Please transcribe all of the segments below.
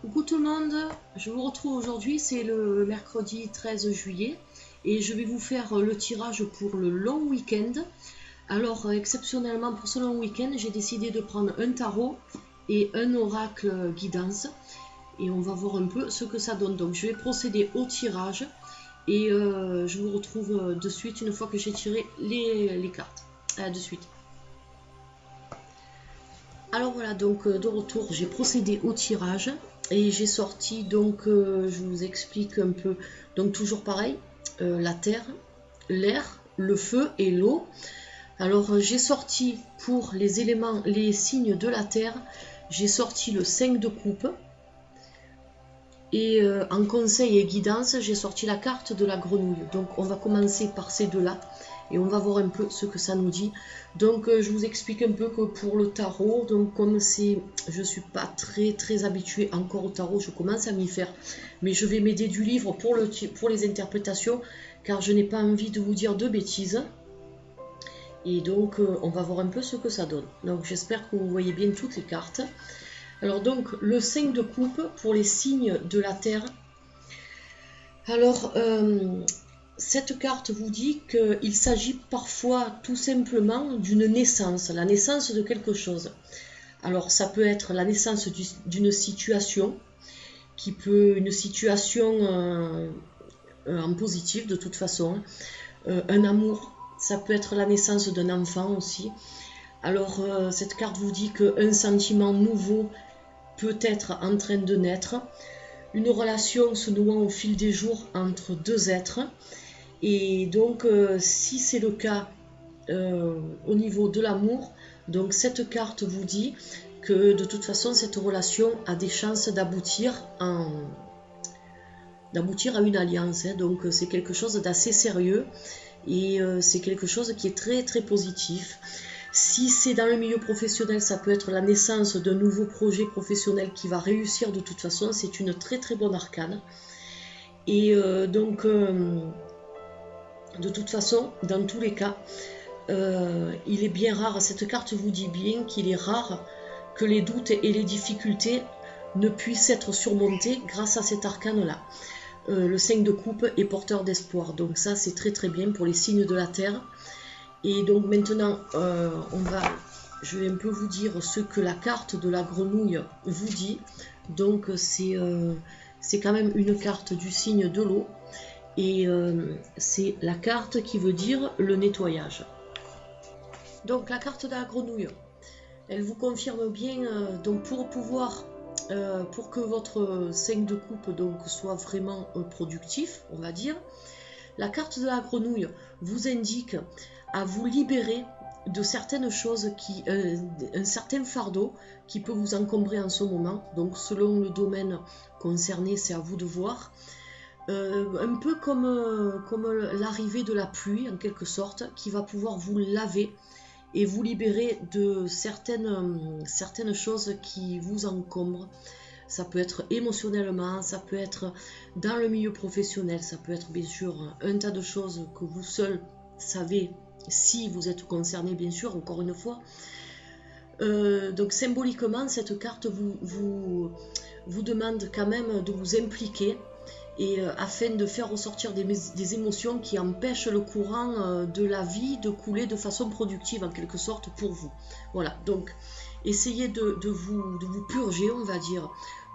Coucou tout le monde, je vous retrouve aujourd'hui, c'est le mercredi 13 juillet et je vais vous faire le tirage pour le long week-end. Alors exceptionnellement pour ce long week-end, j'ai décidé de prendre un tarot et un oracle guidance et on va voir un peu ce que ça donne. Donc je vais procéder au tirage et je vous retrouve de suite une fois que j'ai tiré les cartes. De suite. Alors voilà, donc de retour, j'ai procédé au tirage et j'ai sorti, donc je vous explique un peu, donc toujours pareil, la terre, l'air, le feu et l'eau. Alors j'ai sorti pour les éléments, les signes de la terre, j'ai sorti le 5 de coupe et en conseil et guidance, j'ai sorti la carte de la grenouille. Donc on va commencer par ces deux-là. Et on va voir un peu ce que ça nous dit. Donc je vous explique un peu que pour le tarot, donc comme je ne suis pas très habituée encore au tarot, je commence à m'y faire. Mais je vais m'aider du livre pour les interprétations, car je n'ai pas envie de vous dire de bêtises. Et donc on va voir un peu ce que ça donne. Donc j'espère que vous voyez bien toutes les cartes. Alors donc le 5 de coupe pour les signes de la terre. Alors cette carte vous dit qu'il s'agit parfois tout simplement d'une naissance, la naissance de quelque chose. Alors ça peut être la naissance d'une situation, une situation en positif de toute façon, un amour, ça peut être la naissance d'un enfant aussi. Alors cette carte vous dit qu'un sentiment nouveau peut être en train de naître, une relation se nouant au fil des jours entre deux êtres. Et donc, si c'est le cas au niveau de l'amour, donc cette carte vous dit que de toute façon, cette relation a des chances d'aboutir à une alliance. Donc, c'est quelque chose d'assez sérieux et c'est quelque chose qui est très positif. Si c'est dans le milieu professionnel, ça peut être la naissance d'un nouveau projet professionnel qui va réussir de toute façon. C'est une très bonne arcane. Et donc... de toute façon, dans tous les cas, il est bien rare, cette carte vous dit bien qu'il est rare que les doutes et les difficultés ne puissent être surmontés grâce à cet arcane-là. Le 5 de coupe est porteur d'espoir, donc ça c'est très bien pour les signes de la terre. Et donc maintenant, je vais un peu vous dire ce que la carte de la grenouille vous dit. Donc c'est quand même une carte du signe de l'eau. Et c'est la carte qui veut dire le nettoyage. Donc la carte de la grenouille, elle vous confirme bien, donc pour que votre 5 de coupe donc, soit vraiment productif, on va dire, la carte de la grenouille vous indique à vous libérer de certaines choses, un certain fardeau qui peut vous encombrer en ce moment. Donc selon le domaine concerné, c'est à vous de voir. Un peu comme l'arrivée de la pluie en quelque sorte, qui va pouvoir vous laver et vous libérer de certaines choses qui vous encombrent. Ça peut être émotionnellement, ça peut être dans le milieu professionnel, ça peut être bien sûr un tas de choses que vous seul savez si vous êtes concerné, bien sûr, encore une fois. Donc symboliquement, cette carte vous demande quand même de vous impliquer et afin de faire ressortir des émotions qui empêchent le courant de la vie de couler de façon productive en quelque sorte pour vous. Voilà, donc essayez de vous purger, on va dire,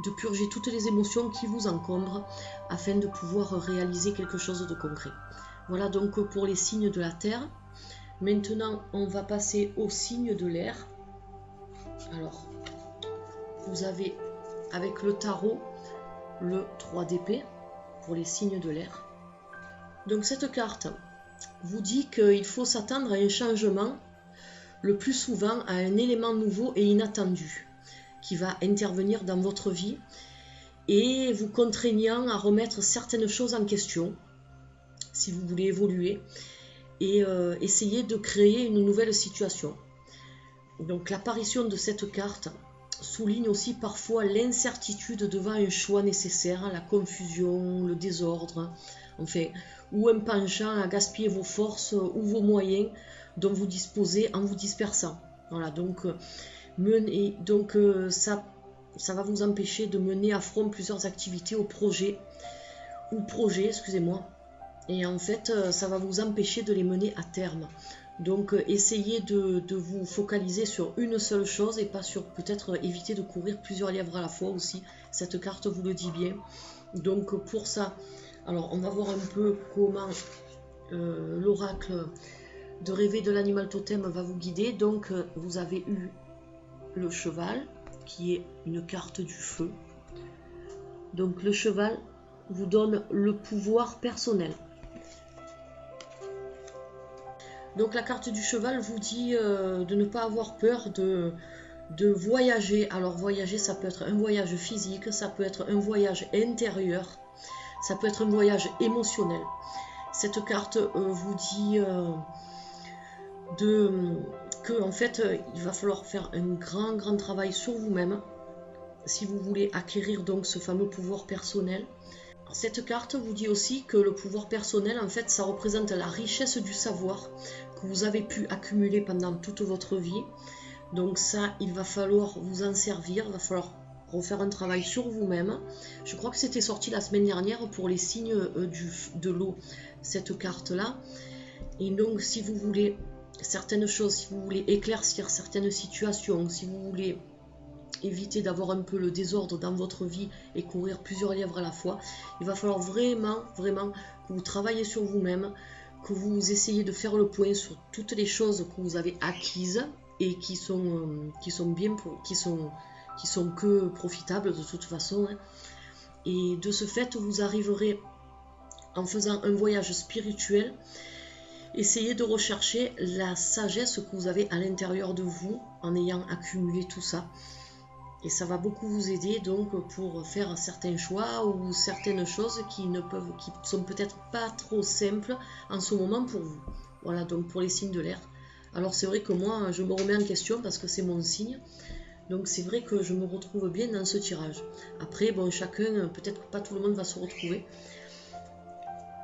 de purger toutes les émotions qui vous encombrent afin de pouvoir réaliser quelque chose de concret. Voilà donc pour les signes de la terre. Maintenant, on va passer aux signes de l'air. Alors, vous avez avec le tarot le 3 d'épée pour les signes de l'air. Donc cette carte vous dit qu'il faut s'attendre à un changement, le plus souvent à un élément nouveau et inattendu qui va intervenir dans votre vie et vous contraignant à remettre certaines choses en question si vous voulez évoluer et essayer de créer une nouvelle situation. Donc l'apparition de cette carte souligne aussi parfois l'incertitude devant un choix nécessaire, la confusion, le désordre, enfin, ou un penchant à gaspiller vos forces ou vos moyens dont vous disposez en vous dispersant. Voilà, donc ça ça va vous empêcher de mener à front plusieurs activités ou projets, excusez-moi. Et en fait, ça va vous empêcher de les mener à terme. Donc, essayez de vous focaliser sur une seule chose et pas sur peut-être éviter de courir plusieurs lièvres à la fois aussi. Cette carte vous le dit bien. Donc, pour ça, alors on va voir un peu comment l'oracle de rêver de l'animal totem va vous guider. Donc, vous avez eu le cheval, qui est une carte du feu. Donc, le cheval vous donne le pouvoir personnel. Donc la carte du cheval vous dit de ne pas avoir peur de voyager. Alors voyager, ça peut être un voyage physique, ça peut être un voyage intérieur, ça peut être un voyage émotionnel. Cette carte vous dit que en fait il va falloir faire un grand travail sur vous-même si vous voulez acquérir donc ce fameux pouvoir personnel. Cette carte vous dit aussi que le pouvoir personnel, en fait, ça représente la richesse du savoir que vous avez pu accumuler pendant toute votre vie. Donc ça, il va falloir vous en servir, il va falloir refaire un travail sur vous-même. Je crois que c'était sorti la semaine dernière pour les signes de l'eau, cette carte-là. Et donc, si vous voulez certaines choses, si vous voulez éclaircir certaines situations, si vous voulez éviter d'avoir un peu le désordre dans votre vie et courir plusieurs lièvres à la fois, il va falloir vraiment que vous travaillez sur vous-même, que vous essayez de faire le point sur toutes les choses que vous avez acquises et qui sont que profitables de toute façon, hein. Et de ce fait, vous arriverez, en faisant un voyage spirituel, essayez de rechercher la sagesse que vous avez à l'intérieur de vous en ayant accumulé tout ça. Et ça va beaucoup vous aider donc pour faire certains choix ou certaines choses qui sont peut-être pas trop simples en ce moment pour vous. Voilà, donc pour les signes de l'air. Alors c'est vrai que moi je me remets en question parce que c'est mon signe. Donc c'est vrai que je me retrouve bien dans ce tirage. Après, bon, chacun, peut-être que pas tout le monde va se retrouver.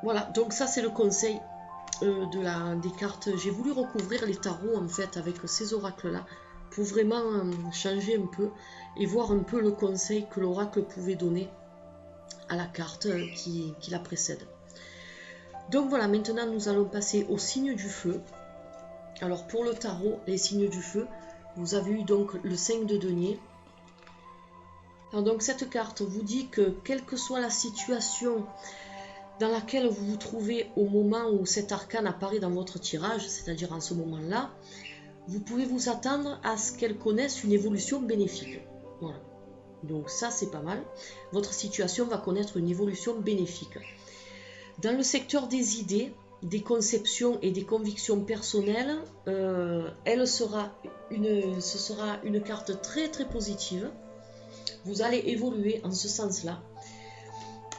Voilà, donc ça c'est le conseil des cartes. J'ai voulu recouvrir les tarots en fait avec ces oracles-là, pour vraiment changer un peu et voir un peu le conseil que l'oracle pouvait donner à la carte qui la précède. Donc voilà, maintenant nous allons passer aux signes du feu. Alors pour le tarot, les signes du feu, vous avez eu donc le 5 de denier. Alors donc cette carte vous dit que quelle que soit la situation dans laquelle vous vous trouvez au moment où cet arcane apparaît dans votre tirage, c'est-à-dire en ce moment-là, vous pouvez vous attendre à ce qu'elle connaisse une évolution bénéfique. Voilà. Donc ça, c'est pas mal. Votre situation va connaître une évolution bénéfique. Dans le secteur des idées, des conceptions et des convictions personnelles, ce sera une carte très positive. Vous allez évoluer en ce sens-là.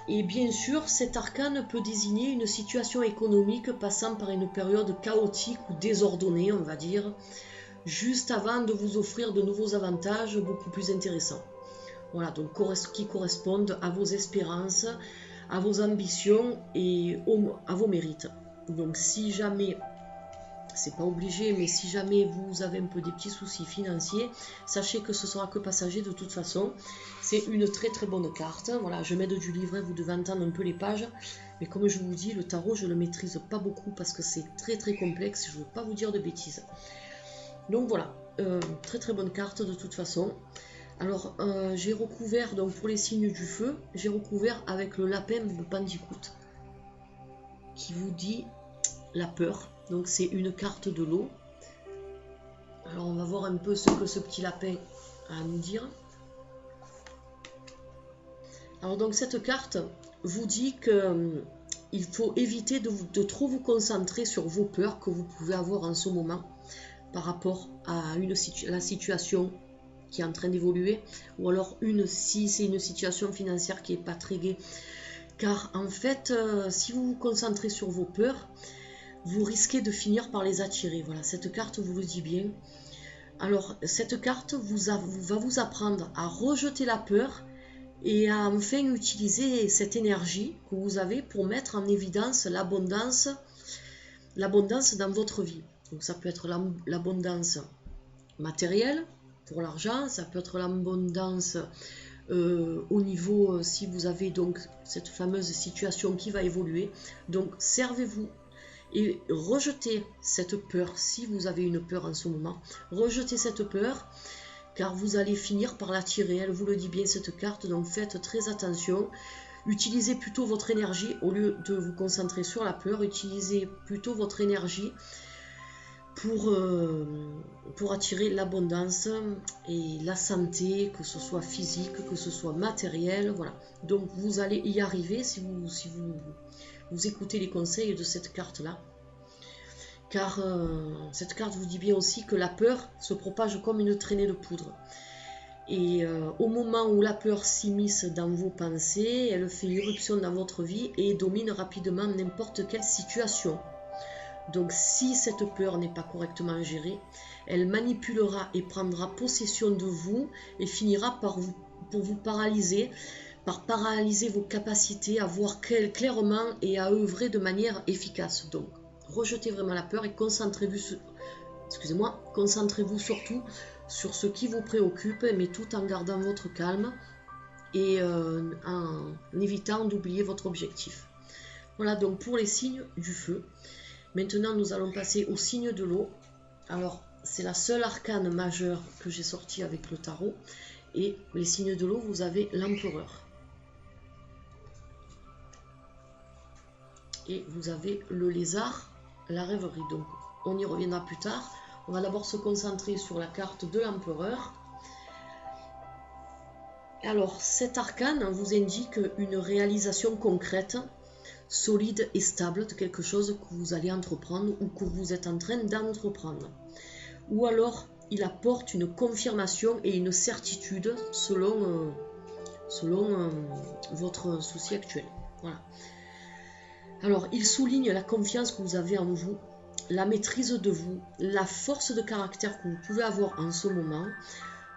Et bien sûr, cet arcane peut désigner une situation économique passant par une période chaotique ou désordonnée, on va dire, juste avant de vous offrir de nouveaux avantages beaucoup plus intéressants. Voilà, donc qui correspondent à vos espérances, à vos ambitions et à vos mérites. Donc si jamais, c'est pas obligé, mais si jamais vous avez un peu des petits soucis financiers, sachez que ce sera que passager de toute façon. C'est une très bonne carte. Voilà, je m'aide du livret, vous devez entendre un peu les pages. Mais comme je vous dis, le tarot, je le maîtrise pas beaucoup parce que c'est très complexe. Je ne veux pas vous dire de bêtises. Donc voilà, très bonne carte de toute façon. Alors, j'ai recouvert, donc pour les signes du feu, j'ai recouvert avec le lapin de Bandicoot qui vous dit la peur. Donc c'est une carte de l'eau. Alors on va voir un peu ce que ce petit lapin a à nous dire. Alors donc cette carte vous dit que il faut éviter de trop vous concentrer sur vos peurs que vous pouvez avoir en ce moment par rapport à la situation qui est en train d'évoluer, ou alors si c'est une situation financière qui n'est pas très gaie. Car en fait, si vous vous concentrez sur vos peurs, vous risquez de finir par les attirer. Voilà, cette carte vous le dit bien. Alors, cette carte va vous apprendre à rejeter la peur et à enfin utiliser cette énergie que vous avez pour mettre en évidence l'abondance dans votre vie. Donc, ça peut être l'abondance matérielle, pour l'argent, ça peut être l'abondance au niveau, si vous avez donc cette fameuse situation qui va évoluer. Donc servez-vous et rejetez cette peur, si vous avez une peur en ce moment, rejetez cette peur, car vous allez finir par l'attirer, elle vous le dit bien cette carte, donc faites très attention. Utilisez plutôt votre énergie, au lieu de vous concentrer sur la peur, utilisez plutôt votre énergie pour attirer l'abondance et la santé, que ce soit physique, que ce soit matériel, voilà. Donc vous allez y arriver si vous écoutez les conseils de cette carte-là. Car cette carte vous dit bien aussi que la peur se propage comme une traînée de poudre. Et au moment où la peur s'immisce dans vos pensées, elle fait irruption dans votre vie et domine rapidement n'importe quelle situation. Donc si cette peur n'est pas correctement gérée, elle manipulera et prendra possession de vous et finira par vous paralyser, par paralyser vos capacités à voir clairement et à œuvrer de manière efficace. Donc rejetez vraiment la peur et concentrez-vous surtout sur ce qui vous préoccupe, mais tout en gardant votre calme et en évitant d'oublier votre objectif. Voilà donc pour les signes du feu. Maintenant nous allons passer aux signes de l'eau. Alors c'est la seule arcane majeure que j'ai sortie avec le tarot. Et les signes de l'eau, vous avez l'empereur. Et vous avez le lézard, la rêverie. Donc on y reviendra plus tard. On va d'abord se concentrer sur la carte de l'empereur. Alors, cet arcane vous indique une réalisation concrète, solide et stable de quelque chose que vous allez entreprendre ou que vous êtes en train d'entreprendre. Ou alors, il apporte une confirmation et une certitude selon votre souci actuel. Voilà. Alors, il souligne la confiance que vous avez en vous, la maîtrise de vous, la force de caractère que vous pouvez avoir en ce moment,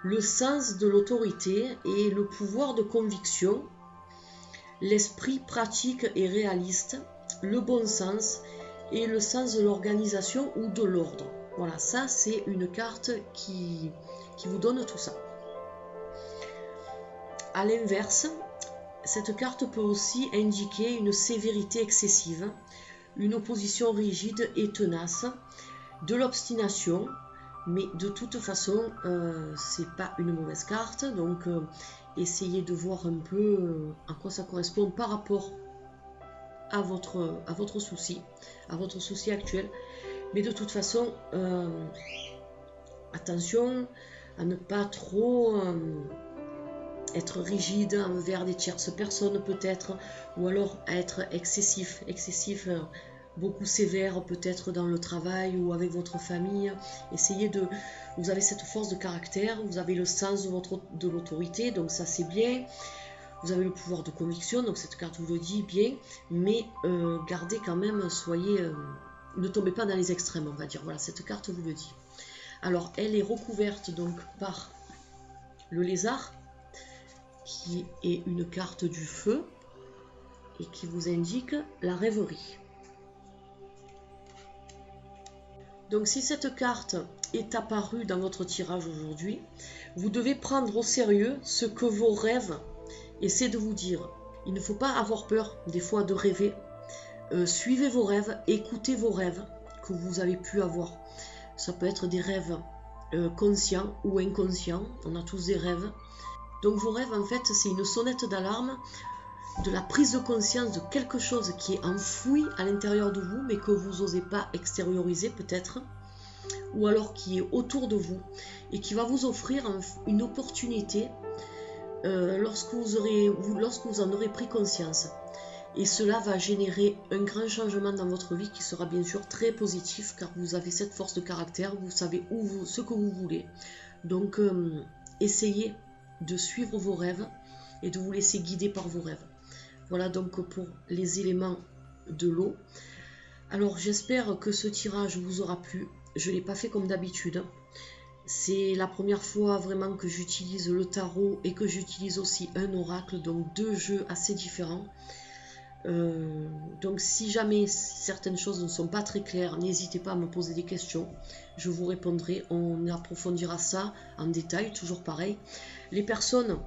le sens de l'autorité et le pouvoir de conviction, l'esprit pratique et réaliste, le bon sens et le sens de l'organisation ou de l'ordre. Voilà, ça c'est une carte qui vous donne tout ça. À l'inverse, cette carte peut aussi indiquer une sévérité excessive, une opposition rigide et tenace, de l'obstination, mais de toute façon, c'est pas une mauvaise carte, donc essayez de voir un peu à quoi ça correspond par rapport à votre souci actuel. Mais de toute façon, attention à ne pas trop être rigide envers des tierces personnes peut-être, ou alors à être excessif, beaucoup sévère peut-être dans le travail ou avec votre famille. Essayez de... Vous avez cette force de caractère, vous avez le sens de l'autorité, donc ça c'est bien. Vous avez le pouvoir de conviction, donc cette carte vous le dit bien, mais gardez quand même, soyez... ne tombez pas dans les extrêmes, on va dire. Voilà, cette carte vous le dit. Alors, elle est recouverte donc par le lézard, qui est une carte du feu et qui vous indique la rêverie. Donc si cette carte est apparue dans votre tirage aujourd'hui, vous devez prendre au sérieux ce que vos rêves essaient de vous dire. Il ne faut pas avoir peur des fois de rêver. Suivez vos rêves, écoutez vos rêves que vous avez pu avoir. Ça peut être des rêves conscients ou inconscients, on a tous des rêves. Donc vos rêves en fait c'est une sonnette d'alarme de la prise de conscience de quelque chose qui est enfoui à l'intérieur de vous mais que vous n'osez pas extérioriser peut-être, ou alors qui est autour de vous et qui va vous offrir une opportunité lorsque vous en aurez pris conscience. Et cela va générer un grand changement dans votre vie qui sera bien sûr très positif car vous avez cette force de caractère, vous savez ce que vous voulez. Donc essayez de suivre vos rêves et de vous laisser guider par vos rêves. Voilà donc pour les éléments de l'eau. Alors j'espère que ce tirage vous aura plu. Je ne l'ai pas fait comme d'habitude. C'est la première fois vraiment que j'utilise le tarot et que j'utilise aussi un oracle, donc deux jeux assez différents. Donc si jamais certaines choses ne sont pas très claires, n'hésitez pas à me poser des questions, je vous répondrai, on approfondira ça en détail, toujours pareil. Les personnes,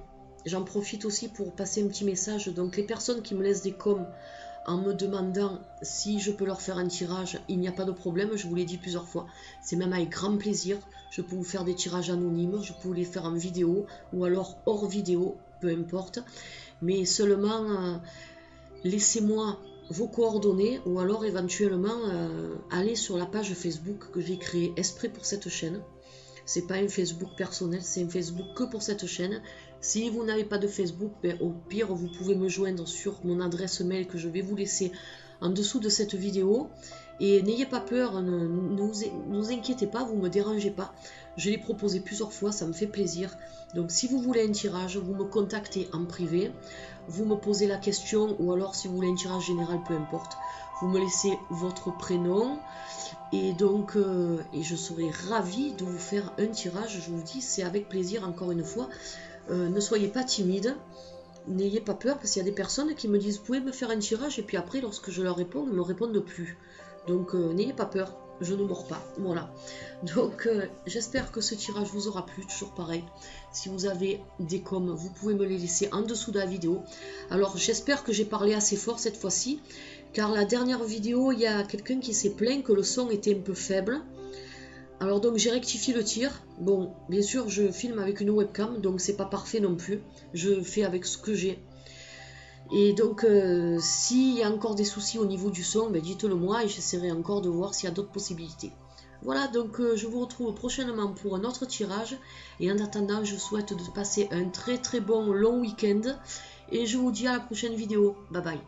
j'en profite aussi pour passer un petit message, donc les personnes qui me laissent des coms en me demandant si je peux leur faire un tirage, il n'y a pas de problème, je vous l'ai dit plusieurs fois, c'est même avec grand plaisir, je peux vous faire des tirages anonymes, je peux les faire en vidéo ou alors hors vidéo, peu importe, mais seulement laissez-moi vos coordonnées ou alors éventuellement allez sur la page Facebook que j'ai créée exprès pour cette chaîne. C'est pas un Facebook personnel, c'est un Facebook que pour cette chaîne. Si vous n'avez pas de Facebook, ben, au pire vous pouvez me joindre sur mon adresse mail que je vais vous laisser en dessous de cette vidéo. Et n'ayez pas peur, ne vous inquiétez pas, vous ne me dérangez pas. Je l'ai proposé plusieurs fois, ça me fait plaisir. Donc si vous voulez un tirage, vous me contactez en privé, vous me posez la question, ou alors si vous voulez un tirage général, peu importe, vous me laissez votre prénom, et donc et je serai ravie de vous faire un tirage, je vous dis, c'est avec plaisir encore une fois. Ne soyez pas timide, n'ayez pas peur, parce qu'il y a des personnes qui me disent, vous pouvez me faire un tirage, et puis après, lorsque je leur réponds, ils ne me répondent plus. Donc n'ayez pas peur, je ne mords pas, voilà. Donc j'espère que ce tirage vous aura plu, toujours pareil. Si vous avez des coms, vous pouvez me les laisser en dessous de la vidéo. Alors j'espère que j'ai parlé assez fort cette fois-ci, car la dernière vidéo, il y a quelqu'un qui s'est plaint que le son était un peu faible. Alors donc j'ai rectifié le tir. Bon, bien sûr je filme avec une webcam, donc c'est pas parfait non plus. Je fais avec ce que j'ai. Et donc s'il y a encore des soucis au niveau du son, ben dites-le moi et j'essaierai encore de voir s'il y a d'autres possibilités. Voilà, donc je vous retrouve prochainement pour un autre tirage. Et en attendant, je vous souhaite de passer un très très bon long week-end. Et je vous dis à la prochaine vidéo. Bye bye.